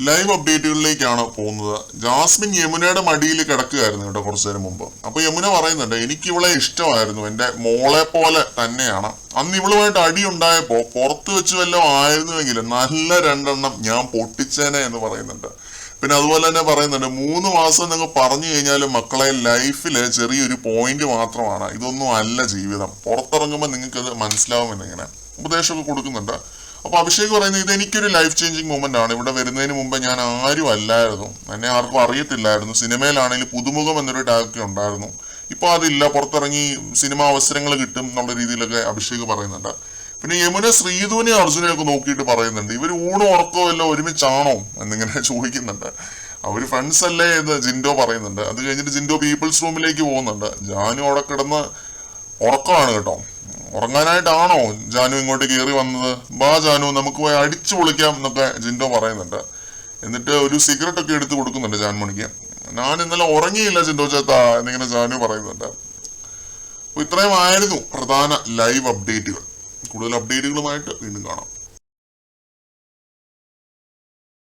Live അപ്ഡേറ്റുകളിലേക്കാണ് പോകുന്നത്. Jasmine യമുനയുടെ മടിയിൽ കിടക്കുകയായിരുന്നു കേട്ടോ കുറച്ചു നേരം മുമ്പ്. അപ്പൊ യമുന പറയുന്നുണ്ട്, എനിക്ക് ഇവളെ ഇഷ്ടമായിരുന്നു, എന്റെ മോളെ പോലെ തന്നെയാണ്. അന്ന് ഇവളുമായിട്ട് അടി ഉണ്ടായപ്പോ പുറത്തു വെച്ച് വല്ലതും ആയിരുന്നുവെങ്കിൽ നല്ല രണ്ടെണ്ണം ഞാൻ പൊട്ടിച്ചേനെ എന്ന് പറയുന്നുണ്ട്. പിന്നെ അതുപോലെ തന്നെ പറയുന്നുണ്ട്, 3 മാസം നിങ്ങൾ പറഞ്ഞു കഴിഞ്ഞാലും മക്കളെ ലൈഫില് ചെറിയൊരു പോയിന്റ് മാത്രമാണ്, ഇതൊന്നും അല്ല ജീവിതം, പുറത്തിറങ്ങുമ്പോൾ നിങ്ങൾക്ക് അത് മനസ്സിലാവുമെന്നിങ്ങനെ ഉപദേശമൊക്കെ കൊടുക്കുന്നുണ്ട്. അപ്പൊ അഭിഷേക് പറയുന്നത്, ഇത് എനിക്കൊരു ലൈഫ് ചേഞ്ചിങ് മൊമെന്റ് ആണ്. ഇവിടെ വരുന്നതിന് മുമ്പ് ഞാൻ ആരും അല്ലായിരുന്നു, എന്നെ ആർക്കും അറിയത്തില്ലായിരുന്നു. സിനിമയിലാണെങ്കിൽ പുതുമുഖം എന്നൊരു ടാഗ് ഉണ്ടായിരുന്നു, ഇപ്പൊ അതില്ല, പുറത്തിറങ്ങി സിനിമ അവസരങ്ങൾ കിട്ടും എന്നുള്ള രീതിയിലൊക്കെ അഭിഷേക് പറയുന്നുണ്ട്. പിന്നെ യമുന ശ്രീധുവിനെ അർജുനെയൊക്കെ നോക്കിയിട്ട് പറയുന്നുണ്ട്, ഇവർ ഊണും ഉറക്കവും എല്ലാം ഒരുമിച്ചാണോ എന്നിങ്ങനെ ചോദിക്കുന്നുണ്ട്. അവര് ഫ്രണ്ട്സ് അല്ലേ എന്ന് ജിൻഡോ പറയുന്നുണ്ട്. അത് കഴിഞ്ഞിട്ട് ജിൻഡോ പീപ്പിൾസ് റൂമിലേക്ക് പോകുന്നുണ്ട്. ജാനു അവിടെ കിടന്ന് ഉറക്കമാണ് കേട്ടോ. ഉറങ്ങാനായിട്ടാണോ ജാനു ഇങ്ങോട്ട് കയറി വന്നത്? ബാ ജാനു, നമുക്ക് പോയി അടിച്ചു പൊളിക്കാം എന്നൊക്കെ ജിൻഡോ പറയുന്നുണ്ട്. എന്നിട്ട് ഒരു സിഗരറ്റ് ഒക്കെ എടുത്ത് കൊടുക്കുന്നുണ്ട് ജാൻമണിക്ക്. ഞാൻ ഇന്നലെ ഉറങ്ങിയില്ല ജിൻഡോ ചേത്താ എന്നിങ്ങനെ ജാനു പറയുന്നുണ്ട്. അപ്പൊ ഇത്രയും ആയിരുന്നു പ്രധാന ലൈവ് അപ്ഡേറ്റുകൾ. കൂടുതൽ അപ്ഡേറ്റുകളുമായിട്ട് വീണ്ടും കാണാം.